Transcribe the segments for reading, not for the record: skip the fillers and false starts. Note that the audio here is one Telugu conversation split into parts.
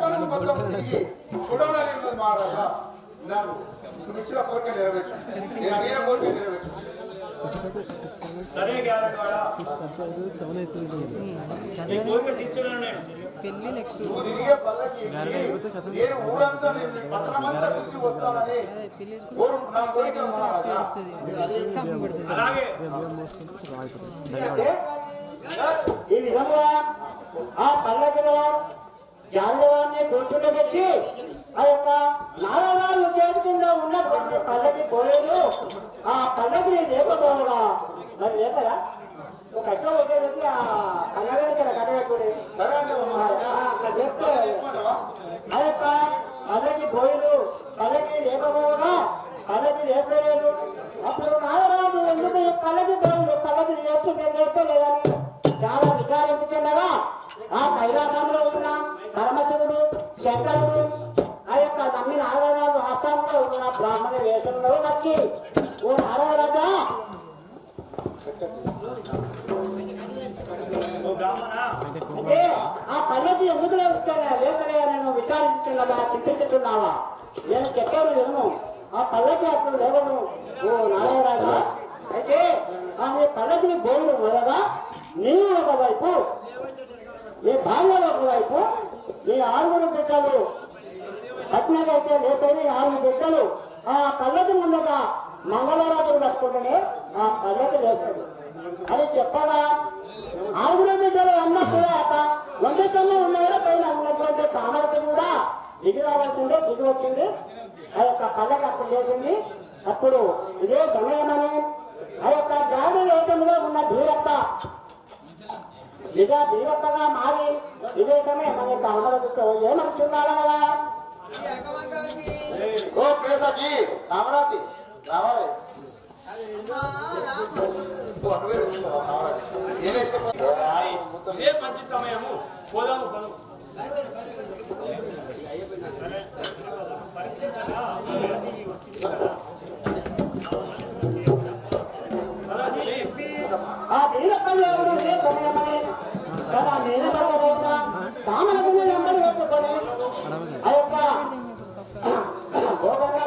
పట్టణం మొత్తం తిరిగి చూడాలని ఉన్నది మహారాజా. నాకు నువ్వు ఇచ్చిన కోరిక నెరవేర్చు, నేను అడిగిన కోరిక నెరవేర్చు. సరే ఈ కోరిక తీర్చగలను. నువ్వు తిరిగే పల్లకి నేను ఊరంతా నేను పట్టణమంతా తిరిగి వస్తానని నా కోరిక మహారాజా. అలాగే ఈ విధంగా ఆ పల్లకిలో జానవాన్ని కూర్చుండ పెట్టి ఆ యొక్క నారాయణ చేతుల్లో ఉన్నటువంటి పల్లకి పోలేదు. ఆ పల్లకిని లేకపోవడా మరి లేకరా ఒక కట్టలో వచ్చేసి ఆ కన్నగడికి కట్టబెట్టుకుని చెప్తే ఆ యొక్క పల్లకి పోయిలు పల్లకి లేకపోవడా పల్లకి లేపలేదు. అప్పుడు నారాయణ ఎందుకు పల్లకి పోయిలు పల్లకి లేపలేదని చాలా విచారించుకున్నారా. ఆ కైలాసంలో ఉన్న పరమశివుడు శంకరుడు ఆ యొక్క నమ్మిన నారాయణరాజు ఆస్థానంలో ఉన్న బ్రాహ్మణ వేషంలో వచ్చి ఓ నారాయణరాజా అంటే ఆ పల్లకి ఎందుకు లేకలే నేను విచారించుకున్నావా చింతించుకున్నావా నేను చెప్పాను విను. ఆ పల్లకి అప్పుడు లేవను ఓ నారాయణరాజా. అయితే ఆమె పల్లకిని బోర్డు మొదగా నీవు ఒకవైపు నీ భార్య ఒకవైపు నీ 6 బిడ్డలు పట్నకైతే లేకపోతే 6 బిడ్డలు ఆ పల్లకి ముందుగా మంగళరాత్రులు పట్టుకుంటేనే ఆ పల్లకి లేస్తాడు అని చెప్పగా 6 బిడ్డలు అన్నప్పుడు వందకన్నా ఉన్నవాళ్ళ పైన ఉన్నటువంటి కామరతి కూడా దిగి రావాల్సిందే దిగి వచ్చింది. ఆ యొక్క పల్లకి అప్పుడు లేచింది. అప్పుడు ఇదే సమయమని ఆ యొక్క గాడి వేషంలో ఉన్న ధీరత్త నిజా ధీరత్తగా మారి ఇదే సమయం మన యొక్క అమరతో ఏమనుకున్నారా కదా. ఓ ప్రేసజీ రామరాజీ రావాలి ఇదే మంచి సమయము పోదాము పను. ఆ ధీరత్తంలో ఇదే సమయమని కదా నేను పడకపోతా కామలకు నెంబర్ పెట్టుకొని ఆ యొక్క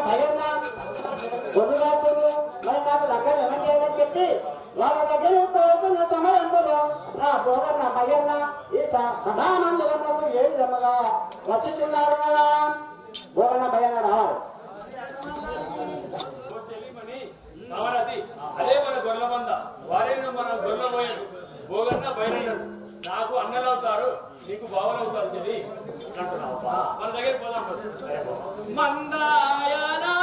భయంగా గొడ్డుగాతులు మరి నాకు దగ్గర ఏమని చేయని చెప్పి వాళ్ళ దగ్గర సమయంలో ఆ భోగన్న భయంగా ఈ సదానందకు ఏ విధముగా వచ్చుతున్నారు కదా భోగన్న భయంగా రావాలి. అదే మన గొర్రెల మంద వారేనా మన గొర్రెల పోయాడు భోగన్న బయలుదేరాడు. నాకు అన్నలవుతారు నీకు బావలవుతారు చెల్లి అంటున్నావు. మన దగ్గర పోదాం మందాయనా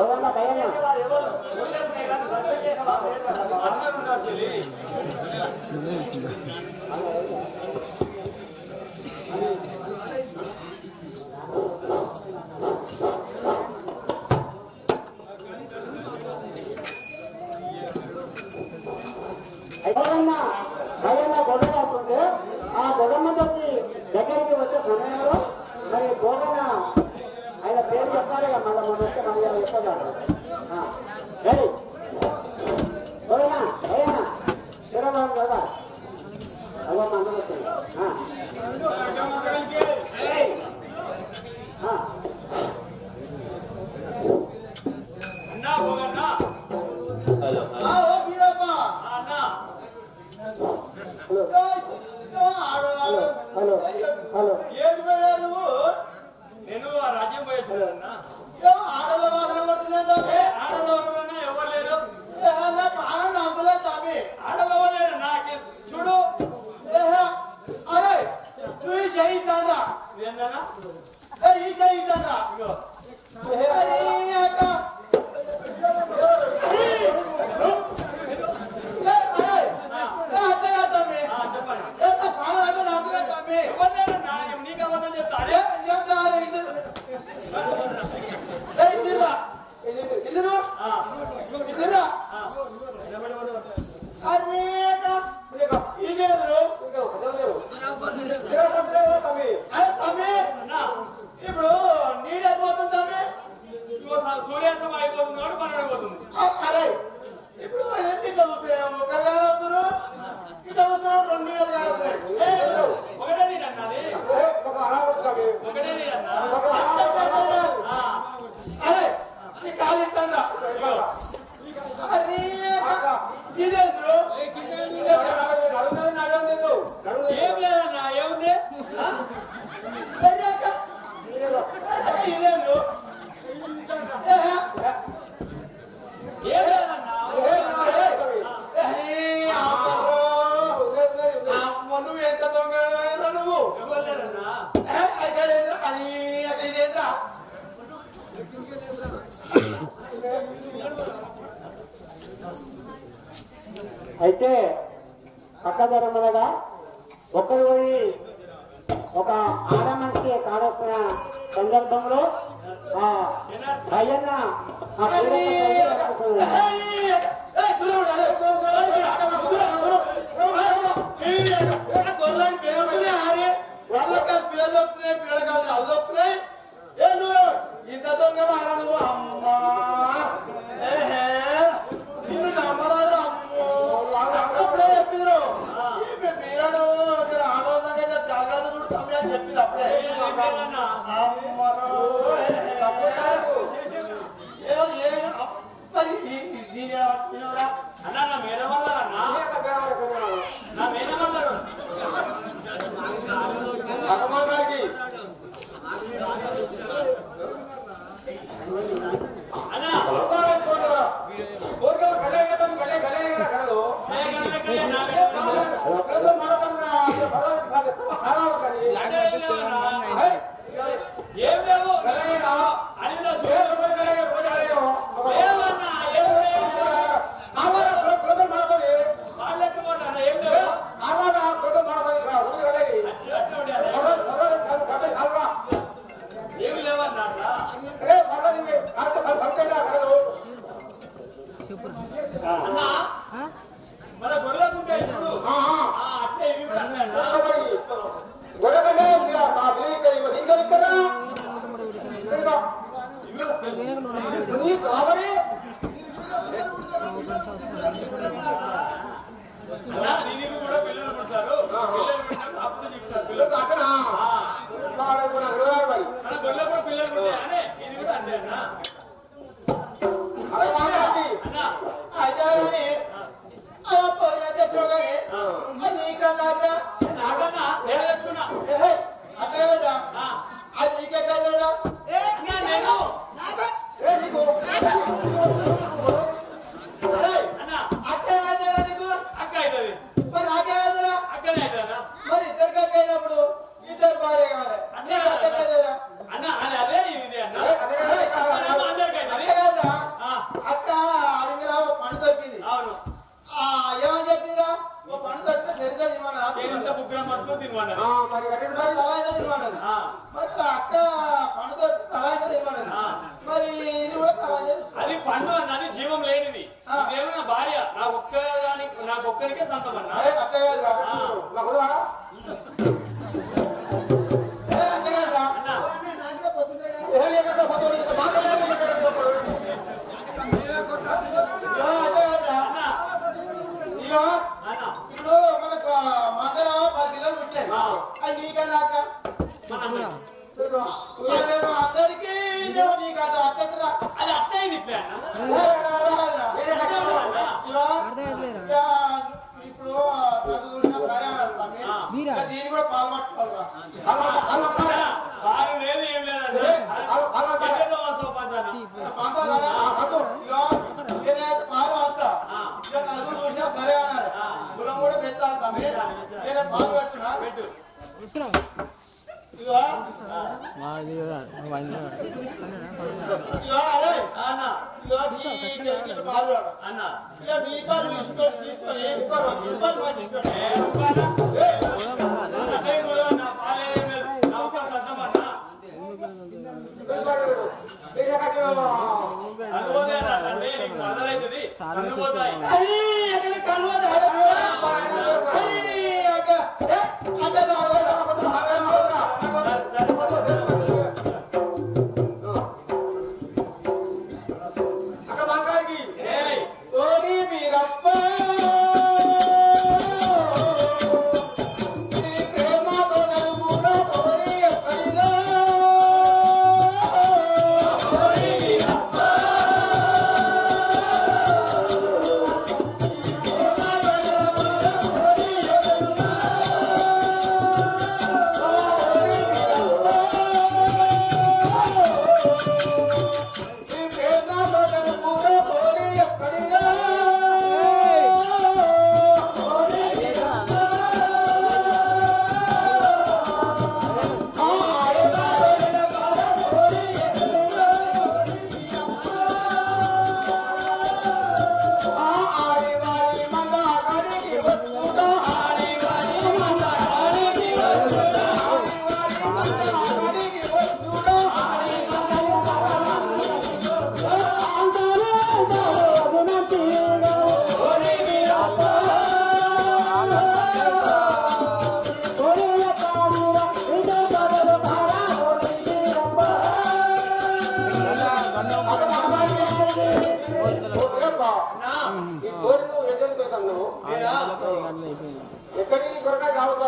భోగన్న భయన్న అన్నారు చెల్లి. భయన్న గొడవ వస్తుంది. ఆ గొడవకి దగ్గరికి వచ్చే సమయంలో మరి భోగన ఆయన పేరు చెప్పాలి కదా, మళ్ళీ మన వస్తే మన చెప్పాలి. రెడీ భోగన భయన్న తిరగడం కదా అలా మందు వస్తుంది. అన్నా పోగన్నా అన్నా హలో హలో ఏంటి పోయా నువ్వు నేను ఆ రాజ్యం పోయేసానన్నా. ఆడల వాహనం కొడుతుందా ఆడవాళ్ళన్నా ఎవరు లేరు. ప్రాణం అందులో తామి ఆడవాళ్ళు లేరు నాకు చూడు. అరే నువ్వు ఈ చేయిస్తారా ఏందన్నా ఈ చేయిస్తారా ఇగో చెప్పండి. ఎవరు లేరన్నా, నీకు అబద్ధం చెప్తారే. ఇప్పుడు నీడైపోతుందా సూర్యాస్తం అయిపోతున్నాడు, పన్నడిపోతుంది. ఇప్పుడు ఇట్లా వస్తున్నారు ఇట్లా వస్తున్నారు 2 నీడలు కాదు ఒకటే నీరు అన్నది, ఒకటే నీరు అన్నా. అరే ఈ కాలు ఇస్తాను ఏం లేదన్నా, ఏముంది? ఏం లేదన్నా. నువ్వు ఎంత దొంగ నువ్వు ఎవరు లేరన్నా. అయితే పక్కదరమనగా ఒకరు పోయి ఒక ఆడ మనిషి కావాల్సిన సందర్భంలో ఆ భయన్న ఆ ఇంత దొంగ నువ్వు అమ్మా నిన్ను నమ్మరాదు అమ్మో అప్పుడే చెప్పిండ్రు మీరను ఆడోదంగా జాగ్రత్త చూడు తమ్మి అని చెప్పింది అప్పుడే అమ్మరు అన్నా నా మేనమన్నారన్నా, నా మేనమన్నారు. గారికి అన్నా ఏం లేవు అడిగిన ఏమన్నా ఏం లేవు వాళ్ళెక్కమన్నా ఏం లేవు. ఏం లేవన్నా అన్నా మన గొర్రెకుంటే ఇప్పుడు అట్లే ఇవి కూడా అన్నా. అన్నా దీనికి కూడా పిల్లలు పుడతారు, పిల్లలు పుట్టినాక అప్పుడు చెప్తారు పిల్లలు. మన గొర్రె కూడా పిల్లలు పుట్టాయని ఇది కూడా అంతే అన్నా. అన్నా నాకన్నా ఇంత బుగ్గురం మర్చుకొని తినమన్నది మరి కట్టండి మరి తల అయితే తినమన్నది. ఆ, మరి అక్క పండుగ తల అయితే తినమన్నది. ఆ. మరి ఇది కూడా తల అయితే అది పండు అన్నది జీవం లేనిది ఇదేమో నా భార్య నాకు ఒక్కరికే సొంతం అన్న అట్లే కాదురా. నా కొడువా? అట్లే కాదురా. ఏ లేకుండా పోతాడు, ఇంకా మాకు లేదు, లేకుండా పోతాడు. అట్లే కాదురా. అన్న ఇగో, అన్న ఇప్పుడు మనకు మందర 10 కిలోలు పుట్టాయి. అది నీకే నాకా? మన అన్న. మేము అందరికీ ఇదేమో నీకు అది అట్టకురా. అది అట్లే ఇది ఇట్లే అన్న ఇప్పుడు దీన్ని కూడా పాల్పట్టుకోవాలిరా. వారు లేదు ఏం లేదంటే ఎక్కడో వాసో పంచాన. సరే అన్నారు. కులం కూడా పెంచాలి తమ్మి. నేను పాలు పెడుతున్నా. పెట్టు ఇగో అదే అన్న ఇగో ఈ చెరుకులో పాలు పెడతా. అన్న ఇక మీ పాలు తీసుకొని ఇంకోరు మాకు ఇస్తాడు. ఎక్కడికి దొరక కావాలి